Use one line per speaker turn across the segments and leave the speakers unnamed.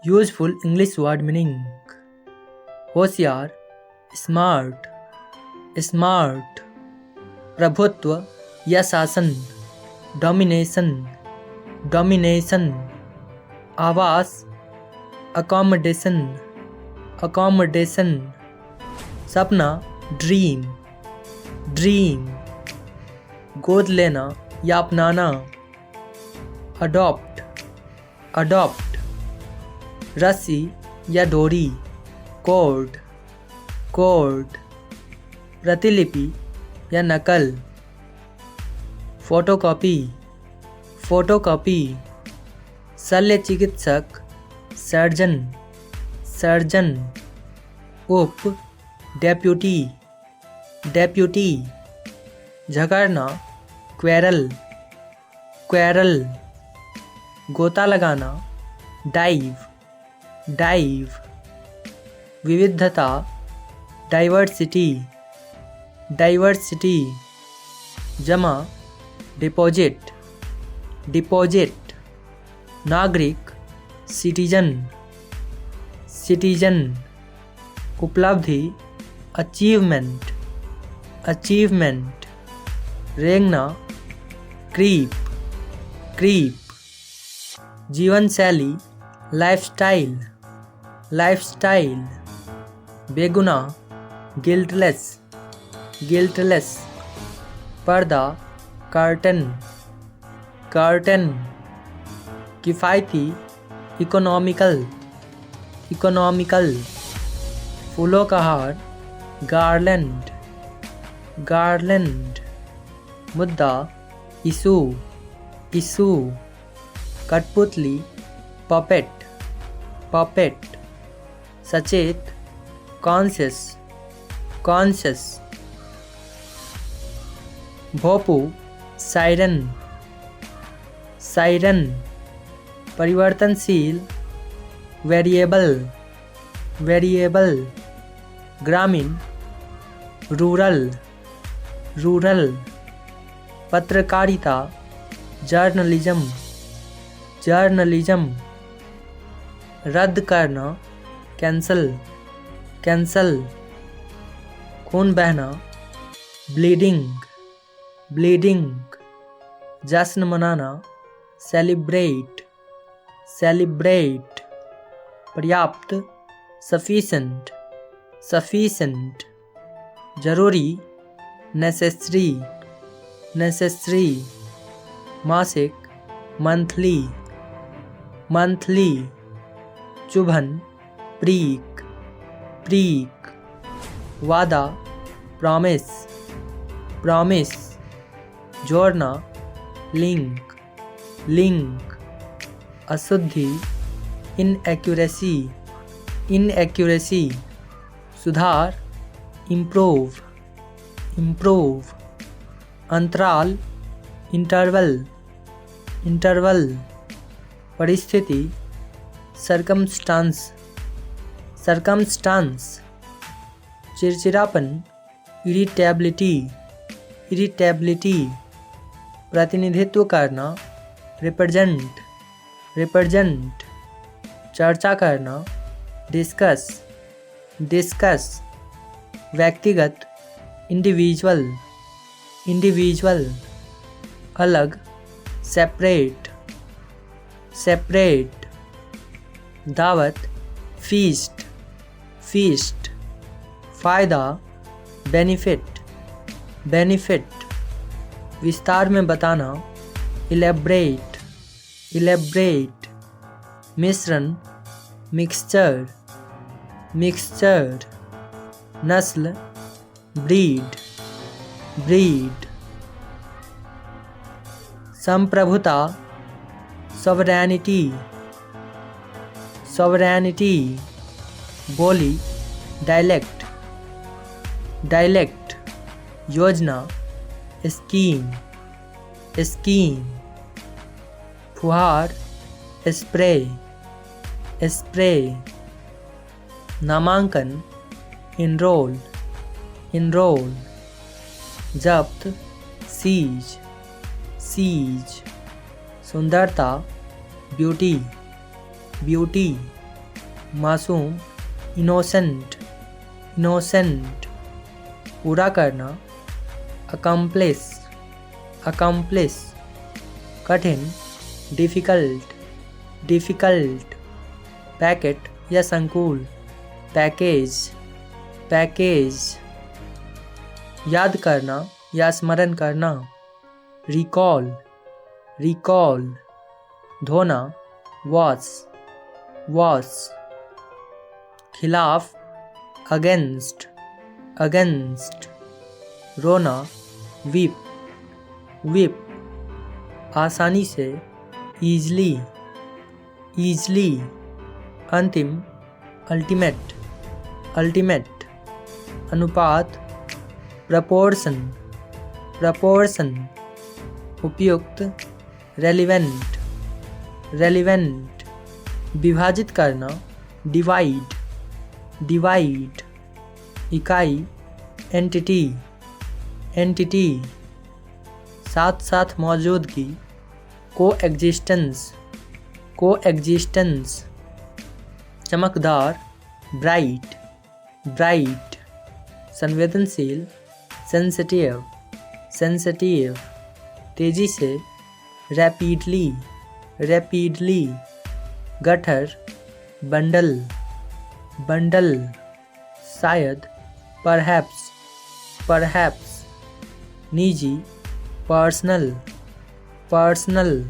Useful English word meaning होशियार, smart, smart. प्रभुत्व या शासन, डोमिनेशन, डोमिनेशन। आवास, अकोमोडेशन, अकोमोडेशन। सपना, ड्रीम, ड्रीम। गोद लेना या अपनाना, अडॉप्ट, अडॉप्ट। रस्सी या डोरी, कॉर्ड, कॉर्ड। प्रतिलिपि या नकल, फोटोकॉपी, फोटोकॉपी। शल्य चिकित्सक, सर्जन, सर्जन। उप, डेप्यूटी, डेप्यूटी। झगड़ना, क्वेरल, क्वेरल। गोता लगाना, डाइव, डाइव। विविधता, डाइवर्सिटी, डाइवर्सिटी। जमा, डिपॉजिट, डिपॉजिट। नागरिक, सिटीजन, सिटीजन। उपलब्धि, अचीवमेंट, अचीवमेंट। रेंगना, क्रीप, क्रीप। जीवन शैली, लाइफस्टाइल, लाइफस्टाइल। बेगुनाह, गिल्टलेस, गिल्टलेस। पर्दा, कर्टन, कर्टन। किफ़ायती, इकोनॉमिकल, इकोनॉमिकल। फूलों का हार, गार्लैंड, गार्लैंड। मुद्दा, इशू, इशू। कठपुतली, पपेट, पपेट। सचेत, कॉन्शियस, कॉन्शियस। भोपू, सायरन, सायरन। परिवर्तनशील, वेरिएबल, वेरिएबल। ग्रामीण, रूरल, रूरल। पत्रकारिता, जर्नलिज्म, जर्नलिज्म। रद्द करना, कैंसल, कैंसल। खून बहना, ब्लीडिंग, ब्लीडिंग। जश्न मनाना, सेलिब्रेट, सेलिब्रेट। पर्याप्त, सफिशेंट, सफिशेंट। जरूरी, नेसेसरी, नेसेसरी। मासिक, मंथली, मंथली। चुभन, प्रीक, प्रीक। वादा, प्रॉमिस, प्रॉमिस। जोड़ना, लिंक, लिंक। अशुद्धि, इनएक्यूरेसी, इनएक्यूरेसी। सुधार, इम्प्रूव, इम्प्रूव। अंतराल, इंटरवल, इंटरवल। परिस्थिति, सर्कमस्टांस, सर्कमस्टांस। चिड़चिड़ापन, इरिटेबिलिटी, इरिटेबिलिटी। प्रतिनिधित्व करना, रिप्रेजेंट, रिप्रेजेंट। चर्चा करना, डिस्कस, डिस्कस। व्यक्तिगत, इंडिविजुअल, इंडिविजुअल। अलग, सेपरेट, सेपरेट। दावत, फीस्ट, फीस्ट। फ़ायदा, बेनिफिट, बेनिफिट। विस्तार में बताना, इलेबरेट, इलेबरेट। मिश्रण, मिक्सचर, मिक्सचर। नस्ल, ब्रीड, ब्रीड। संप्रभुता, सॉवरेनिटी, सॉवरेनिटी। बोली, डायलेक्ट, डायलेक्ट। योजना, स्कीम, स्कीम। फुहार, स्प्रे, स्प्रे। नामांकन, इनरोल, इनरोल। जब्त, सीज, सीज। सुंदरता, ब्यूटी, ब्यूटी। मासूम, इनोसेंट, इनोसेंट। पूरा करना, अकम्प्लिश, अकम्प्लिश। कठिन, डिफ़िकल्ट, डिफ़िकल्ट। पैकेट या संकुल, पैकेज, पैकेज। याद करना या स्मरण करना, रिकॉल, रिकॉल। धोना, वॉश, वॉश। खिलाफ, अगेंस्ट, अगेंस्ट। रोना, वीप, वीप। आसानी से, ईजली, ईजली। अंतिम, अल्टीमेट, अल्टीमेट। अनुपात, प्रपोर्शन, प्रपोर्शन। उपयुक्त, रेलिवेंट, रेलिवेंट। विभाजित करना, डिवाइड, डिवाइड। इकाई, एंटिटी, एंटिटी। साथ साथ मौजूदगी, कोएग्जिस्टेंस, कोएग्जिस्टेंस। चमकदार, ब्राइट, ब्राइट। संवेदनशील, सेंसिटिव, सेंसिटिव। तेजी से, रैपिडली, रैपिडली। गठर, बंडल, बंडल। शायद, परहैप्स, परहैप्स। निजी, पर्सनल, पर्सनल।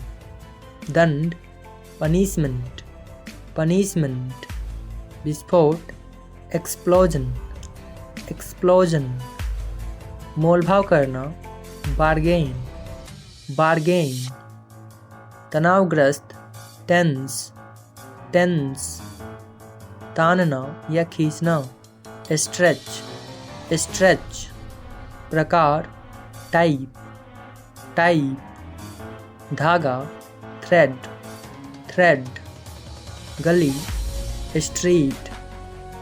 दंड, पनिशमेंट, पनिशमेंट। विस्फोट, एक्सप्लोजन, एक्सप्लोजन। मोलभाव करना, बार्गेन, बार्गेन। तनावग्रस्त, टेंस, टेंस। तानना या खींचना, स्ट्रेच, स्ट्रेच। प्रकार, टाइप, टाइप। धागा, थ्रेड, थ्रेड। गली, स्ट्रीट,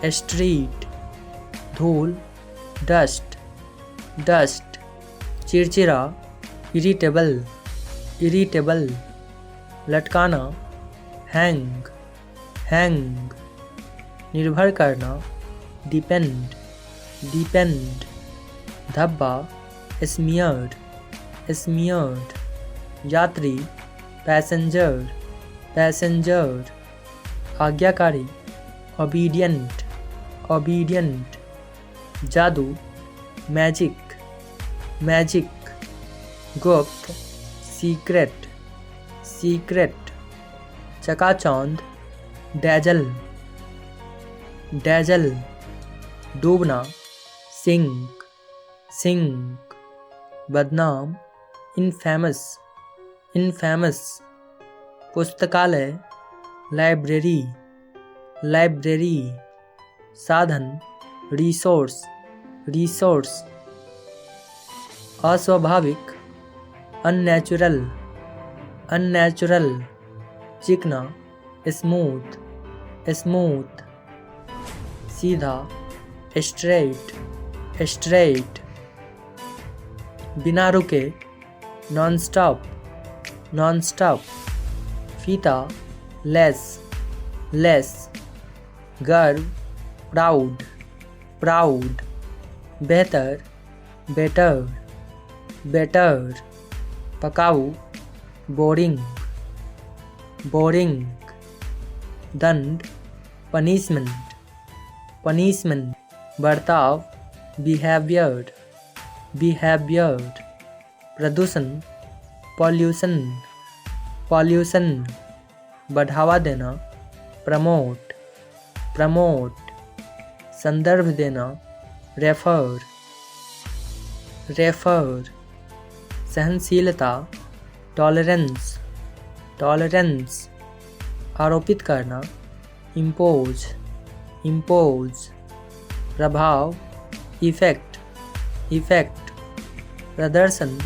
स्ट्रीट। धूल, डस्ट, डस्ट। चिड़चिड़ा, इरिटेबल, इरिटेबल। लटकाना, हैंग, हैंग। निर्भर करना, डिपेंड, डिपेंड। धब्बा, स्मियर्ड, स्मियर्ड। यात्री, पैसेंजर, पैसेंजर। आज्ञाकारी, ओबीडियंट, ओबीडियंट। जादू, मैजिक, मैजिक। गुप्त, सीक्रेट, सीक्रेट। चकाचौंध, डैजल, डैजल। डूबना, सिंक, सिंक। बदनाम, इनफेमस, इनफेमस। पुस्तकालय, लाइब्रेरी, लाइब्रेरी। साधन, रिसोर्स, रिसोर्स। अस्वाभाविक, अननेचुरल, अननेचुरल। चिकना, स्मूथ, स्मूथ। सीधा, स्ट्रेट, स्ट्रेट। बिना रुके, नॉन स्टॉप, नॉन स्टॉप। फीता, लेस, लेस। गर्व, प्राउड, प्राउड। बेहतर, बेटर, बेटर। पकाऊ, बोरिंग, बोरिंग। दंड, पनिशमेंट, पनिशमेंट। बर्ताव, बिहेवियर, बिहेवियर। प्रदूषण, पॉल्यूशन, पॉल्यूशन। बढ़ावा देना, प्रमोट, प्रमोट। संदर्भ देना, रेफर, रेफर। सहनशीलता, टॉलरेंस, टॉलरेंस। आरोपित करना, इम्पोज, इम्पोज। प्रभाव, इफेक्ट, इफेक्ट। प्रदर्शन,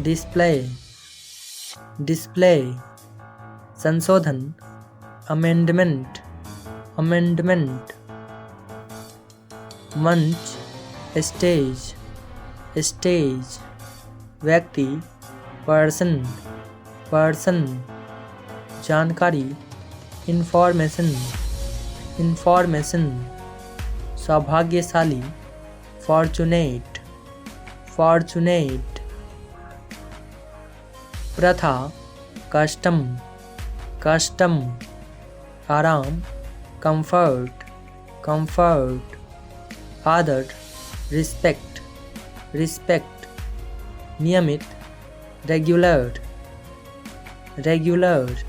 डिस्प्ले, डिस्प्ले। संशोधन, अमेंडमेंट, अमेंडमेंट। मंच, स्टेज, स्टेज। व्यक्ति, पर्सन, पर्सन। जानकारी, इंफॉर्मेशन, इंफॉर्मेशन, सौभाग्यशाली, फॉर्चुनेट, फॉर्चुनेट। प्रथा, कस्टम, कस्टम। आराम, कंफर्ट, कंफर्ट। आदर, रिस्पेक्ट, रिस्पेक्ट। नियमित, रेगुलर, रेगुलर।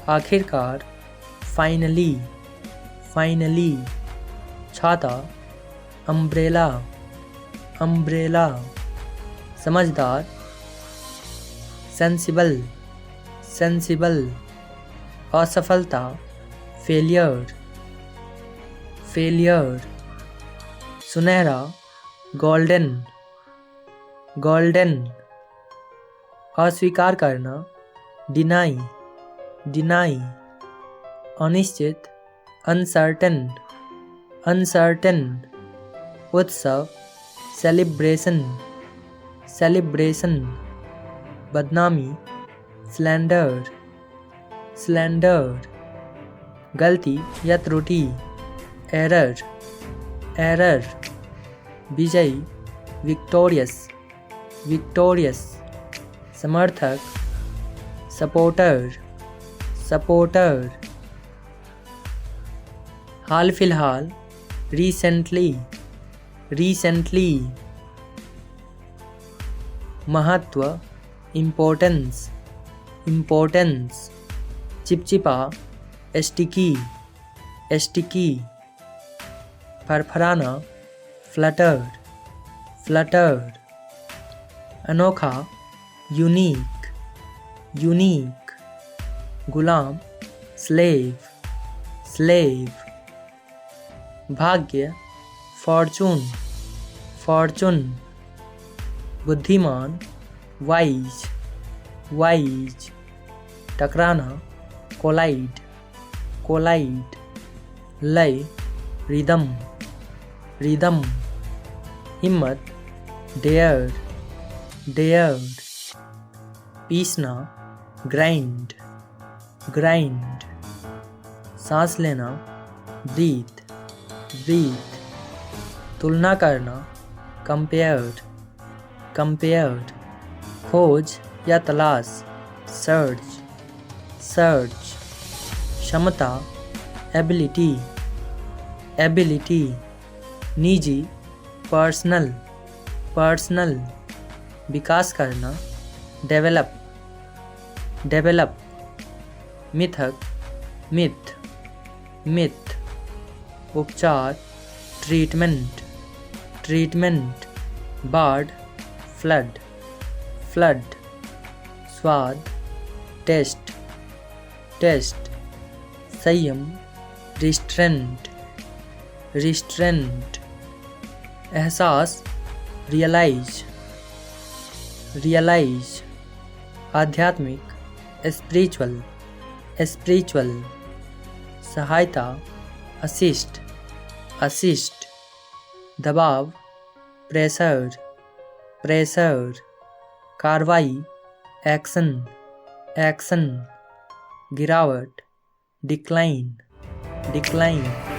आखिरकार, फाइनली, फाइनली। छाता, अम्ब्रेला, अम्ब्रेला। समझदार, सेंसिबल, सेंसिबल। असफलता, फेलियर, फेलियर। सुनहरा, गोल्डन, गोल्डन। अस्वीकार करना, डिनाई, डिनाई। अनिश्चित, अनसर्टेन, अनसर्टेन। उत्सव, सेलिब्रेशन, सेलिब्रेशन। बदनामी, स्लैंडर, स्लैंडर। गलती या त्रुटि, एरर, एरर। विजयी, विक्टोरियस, विक्टोरियस। समर्थक, सपोर्टर, सपोर्टर। हाल फिलहाल, रिसेंटली, रिसेंटली। महत्व, इम्पोर्टेंस, इम्पोर्टेंस। चिपचिपा, स्टिकी, स्टिकी। फरफराना, फ्लटर, फ्लटर। अनोखा, यूनिक, यूनिक। गुलाम, स्लेव, स्लेव। भाग्य, फॉर्चून, फॉर्चून। बुद्धिमान, वाइज, वाइज। टकराना, कोलाइड, कोलाइड। लय, रिदम, रिदम। हिम्मत, डेयर, डेयर। पीसना, ग्राइंड, ग्राइंड। सांस लेना, ब्रीथ, ब्रीथ। तुलना करना, कंपेयर, कंपेयर। खोज या तलाश, सर्च, सर्च। क्षमता, एबिलिटी, एबिलिटी। निजी, पर्सनल, पर्सनल। विकास करना, डेवलप, डेवलप। मिथक, मिथ, मिथ। उपचार, ट्रीटमेंट, ट्रीटमेंट। बाढ़, फ्लड, फ्लड। स्वाद, टेस्ट, टेस्ट। संयम, रिस्ट्रेंट, रिस्ट्रेंट। एहसास, रियलाइज, रियलाइज। आध्यात्मिक, स्पिरिचुअल, स्पिरिचुअल। सहायता, असिस्ट, असिस्ट। दबाव, प्रेशर, प्रेशर। कार्रवाई, एक्शन, एक्शन। गिरावट, डिक्लाइन, डिक्लाइन।